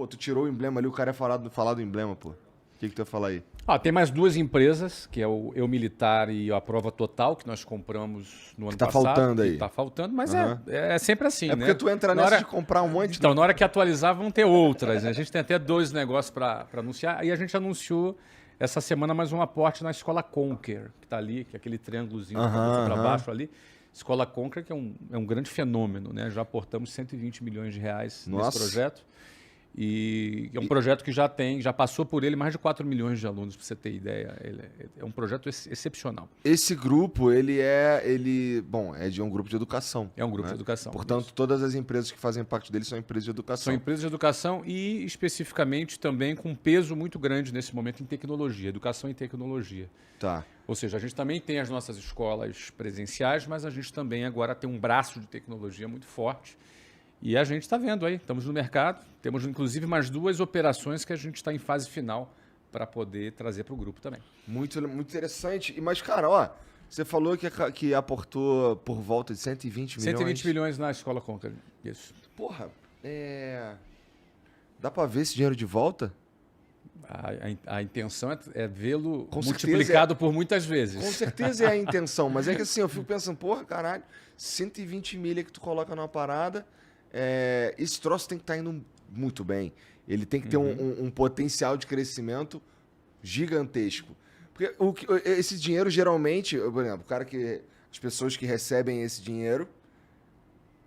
Pô, tu tirou o emblema ali, o cara ia falar do emblema, pô. O que tu ia falar aí? Tem mais duas empresas, que é o Eu Militar e a Prova Total, que nós compramos no ano tá passado. faltando aí. Que tá faltando, mas Aham. é sempre assim, É porque né? tu entra nessa de comprar um monte. Então, na hora que atualizar, vão ter outras, né? A gente tem até 2 negócios para anunciar. E a gente anunciou essa semana mais um aporte na Escola Conquer, que está ali, que é aquele triângulozinho de cabeça para baixo ali. Escola Conquer, que é um grande fenômeno, né? Já aportamos 120 milhões de reais nesse projeto. E é um projeto que já passou por ele mais de 4 milhões de alunos, para você ter ideia. É um projeto excepcional. Esse grupo, bom, é de um grupo de educação. É um grupo de educação. Portanto, isso. todas as empresas que fazem parte dele são empresas de educação. São empresas de educação e, especificamente, também com um peso muito grande nesse momento em tecnologia, educação e tecnologia. Tá. Ou seja, a gente também tem as nossas escolas presenciais, mas a gente também agora tem um braço de tecnologia muito forte. E a gente está vendo aí, estamos no mercado, temos inclusive mais 2 operações que a gente está em fase final para poder trazer para o grupo também. Muito, muito interessante. Mas, cara, você falou que aportou por volta de 120 milhões. 120 milhões na Escola Conquer, isso. Porra, dá para ver esse dinheiro de volta? A intenção é vê-lo multiplicado por muitas vezes. Com certeza é a intenção, mas é que assim, eu fico pensando, porra, caralho, 120 milha que tu coloca numa parada, esse troço tem que estar indo muito bem. Ele tem que ter um potencial de crescimento gigantesco. Porque esse dinheiro, geralmente, por exemplo, as pessoas que recebem esse dinheiro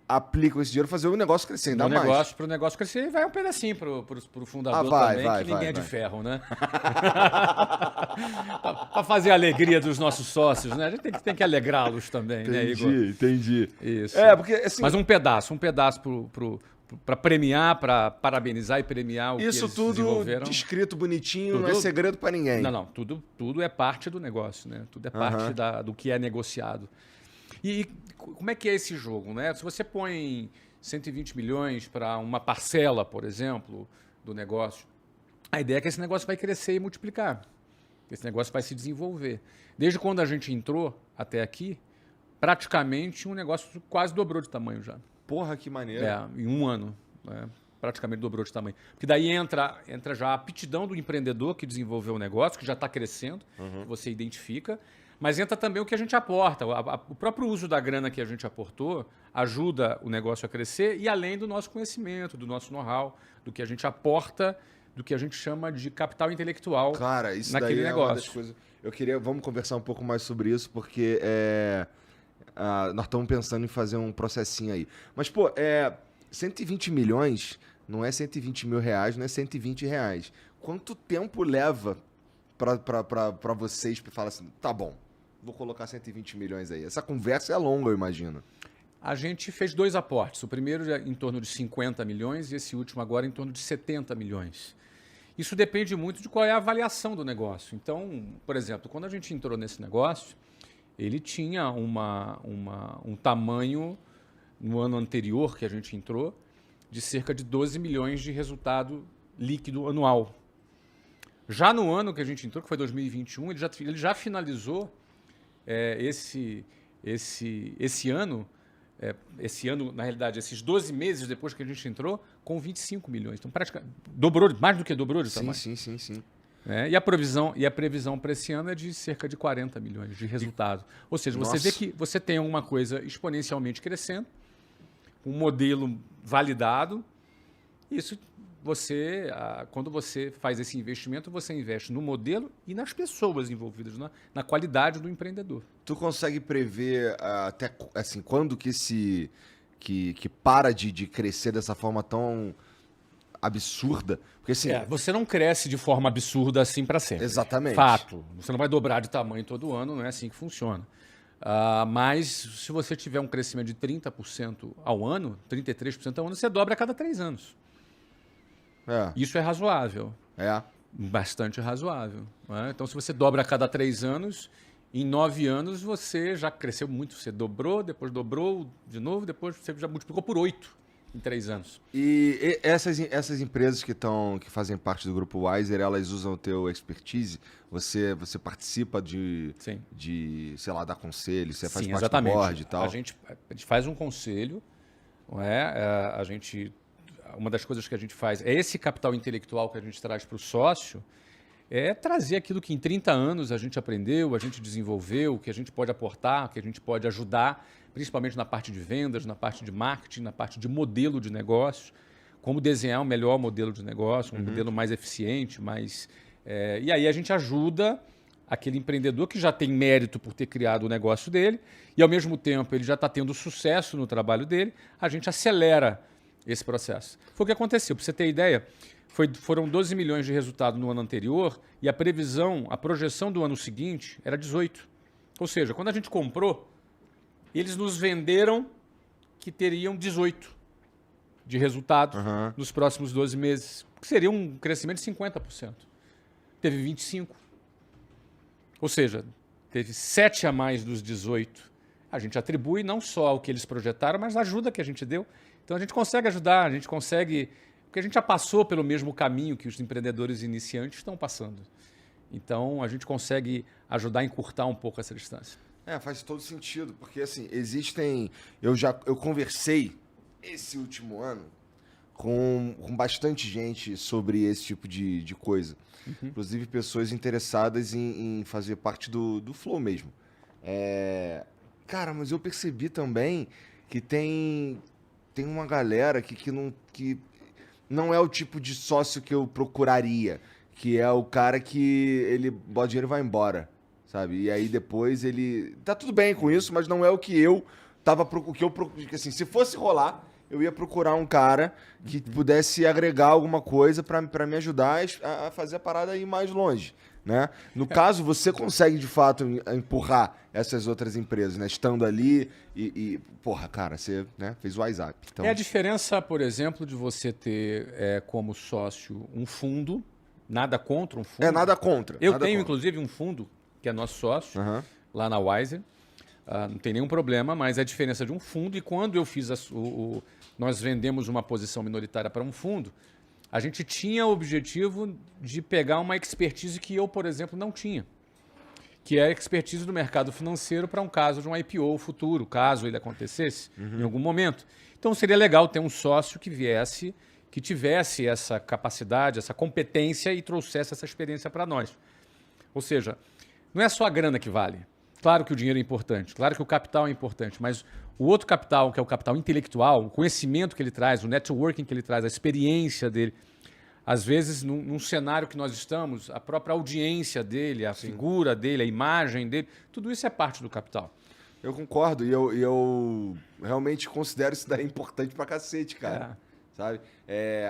aplicam esse dinheiro para fazer o negócio crescer ainda mais. Para o negócio crescer, vai um pedacinho para o fundador também, que ninguém é de ferro, né? Para fazer a alegria dos nossos sócios, né? A gente tem que alegrá-los também, né, Igor? Entendi. Isso. Porque, assim, mas um pedaço para premiar, para parabenizar e premiar o que eles desenvolveram. Isso tudo descrito bonitinho, não é segredo para ninguém. Não. Tudo é parte do negócio, né? Tudo é parte do que é negociado. E como é que é esse jogo, né? Se você põe 120 milhões para uma parcela, por exemplo, do negócio, a ideia é que esse negócio vai crescer e multiplicar. Esse negócio vai se desenvolver. Desde quando a gente entrou até aqui, praticamente um negócio quase dobrou de tamanho já. Porra, que maneiro. Em um ano, né? Praticamente dobrou de tamanho. Porque daí entra já a aptidão do empreendedor que desenvolveu o negócio, que já está crescendo, que você identifica, mas entra também o que a gente aporta. O próprio uso da grana que a gente aportou ajuda o negócio a crescer e além do nosso conhecimento, do nosso know-how, do que a gente aporta, do que a gente chama de capital intelectual. Cara, isso naquele daí negócio. Uma das coisas. Vamos conversar um pouco mais sobre isso, porque nós estamos pensando em fazer um processinho aí. Mas, 120 milhões não é 120 mil reais, não é 120 reais. Quanto tempo leva para vocês para falar assim, tá bom, vou colocar 120 milhões aí? Essa conversa é longa, eu imagino. A gente fez 2 aportes. O primeiro em torno de 50 milhões e esse último agora em torno de 70 milhões. Isso depende muito de qual é a avaliação do negócio. Então, por exemplo, quando a gente entrou nesse negócio, ele tinha um tamanho, no ano anterior que a gente entrou, de cerca de 12 milhões de resultado líquido anual. Já no ano que a gente entrou, que foi 2021, ele já finalizou esse ano, na realidade, esses 12 meses depois que a gente entrou, com 25 milhões. Então, praticamente, mais do que dobrou de tamanho. Sim. E a previsão para esse ano é de cerca de 40 milhões de resultado. Ou seja, você vê que você tem alguma coisa exponencialmente crescendo, um modelo validado. Isso quando você faz esse investimento, você investe no modelo e nas pessoas envolvidas, na qualidade do empreendedor. Tu consegue prever até assim, quando que para de crescer dessa forma tão absurda? Porque assim, você não cresce de forma absurda assim para sempre. Exatamente. Fato. Você não vai dobrar de tamanho todo ano, não é assim que funciona. Mas se você tiver um crescimento de 30% ao ano, 33% ao ano, você dobra a cada 3 anos. Isso é razoável. Bastante razoável. Né? Então, se você dobra a cada 3 anos, em 9 anos você já cresceu muito. Você dobrou, depois dobrou de novo, depois você já multiplicou por 8 em 3 anos. E essas empresas que fazem parte do Grupo Wiser, elas usam o teu expertise? Você participa de, sei lá, dar conselho? Você faz parte do board e tal? A gente faz um conselho, não é? A gente uma das coisas que a gente faz é esse capital intelectual que a gente traz para o sócio, é trazer aquilo que em 30 anos a gente aprendeu, a gente desenvolveu, que a gente pode aportar, que a gente pode ajudar, principalmente na parte de vendas, na parte de marketing, na parte de modelo de negócios, como desenhar um melhor modelo de negócio, um modelo mais eficiente, e aí a gente ajuda aquele empreendedor que já tem mérito por ter criado o negócio dele e, ao mesmo tempo, ele já está tendo sucesso no trabalho dele, a gente acelera esse processo. Foi o que aconteceu. Para você ter ideia, foram 12 milhões de resultado no ano anterior e a projeção do ano seguinte era 18. Ou seja, quando a gente comprou, eles nos venderam que teriam 18 de resultado nos próximos 12 meses, que seria um crescimento de 50%. Teve 25%. Ou seja, teve 7 a mais dos 18. A gente atribui não só ao que eles projetaram, mas a ajuda que a gente deu. Então a gente consegue ajudar, a gente consegue... Porque a gente já passou pelo mesmo caminho que os empreendedores iniciantes estão passando. Então a gente consegue ajudar a encurtar um pouco essa distância. Faz todo sentido, porque assim, existem... Eu conversei esse último ano com bastante gente sobre esse tipo de coisa. Inclusive pessoas interessadas em fazer parte do Flow mesmo. Cara, mas eu percebi também que tem uma galera que não é o tipo de sócio que eu procuraria, que é o cara que ele bota dinheiro e vai embora, sabe? E aí depois ele... Tá tudo bem com isso, mas não é o que eu tava... Assim, se fosse rolar, eu ia procurar um cara que pudesse agregar alguma coisa para me ajudar a fazer a parada ir mais longe, né? No caso, você consegue, de fato, empurrar essas outras empresas, né? Estando ali porra, cara, você, né, fez o WhatsApp. Então... É a diferença, por exemplo, de você ter como sócio um fundo, nada contra um fundo. Nada contra. Eu tenho, inclusive, um fundo que é nosso sócio, lá na Wiser. Não tem nenhum problema, mas é a diferença de um fundo. E quando eu fiz nós vendemos uma posição minoritária para um fundo, a gente tinha o objetivo de pegar uma expertise que eu, por exemplo, não tinha, que é a expertise do mercado financeiro para um caso de um IPO futuro, caso ele acontecesse em algum momento. Então seria legal ter um sócio que tivesse essa capacidade, essa competência e trouxesse essa experiência para nós. Ou seja, não é só a grana que vale. Claro que o dinheiro é importante, claro que o capital é importante, mas o outro capital, que é o capital intelectual, o conhecimento que ele traz, o networking que ele traz, a experiência dele, às vezes, num cenário que nós estamos, a própria audiência dele, a figura dele, a imagem dele, tudo isso é parte do capital. Eu concordo e eu realmente considero isso daí importante pra cacete, cara. Sabe?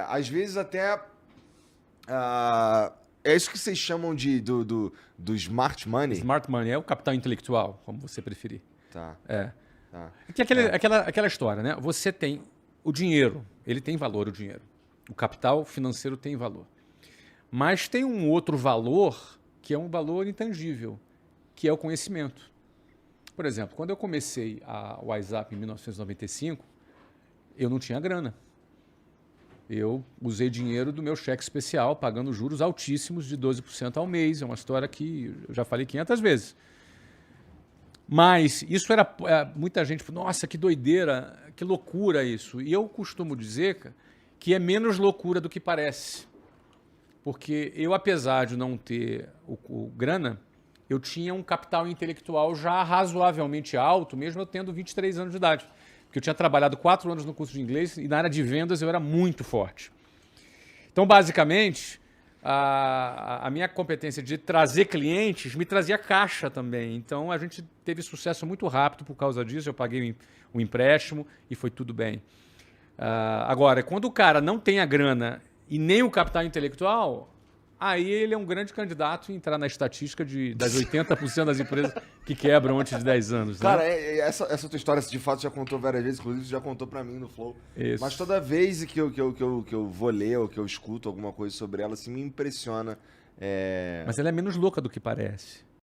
Às vezes até... é isso que vocês chamam do smart money? Smart money é o capital intelectual, como você preferir. Tá. Que é aquela história, né? Você tem o dinheiro, ele tem valor, o dinheiro. O capital financeiro tem valor. Mas tem um outro valor que é um valor intangível, que é o conhecimento. Por exemplo, quando eu comecei a WhatsApp em 1995, eu não tinha grana. Eu usei dinheiro do meu cheque especial, pagando juros altíssimos de 12% ao mês. É uma história que eu já falei 500 vezes. Mas isso era... Muita gente falou, nossa, que doideira, que loucura isso. E eu costumo dizer que é menos loucura do que parece. Porque eu, apesar de não ter o grana, eu tinha um capital intelectual já razoavelmente alto, mesmo eu tendo 23 anos de idade. Porque eu tinha trabalhado 4 anos no curso de inglês e na área de vendas eu era muito forte. Então, basicamente, a minha competência de trazer clientes me trazia caixa também. Então, a gente teve sucesso muito rápido por causa disso. Eu paguei um empréstimo e foi tudo bem. Agora, quando o cara não tem a grana e nem o capital intelectual, aí ele é um grande candidato a entrar na estatística das 80% das empresas que quebram antes de 10 anos. Cara, né? essa tua história, de fato, já contou várias vezes, inclusive já contou pra mim no Flow. Isso. Mas toda vez que eu vou ler ou que eu escuto alguma coisa sobre ela, assim, me impressiona. Mas ela é menos louca do que parece.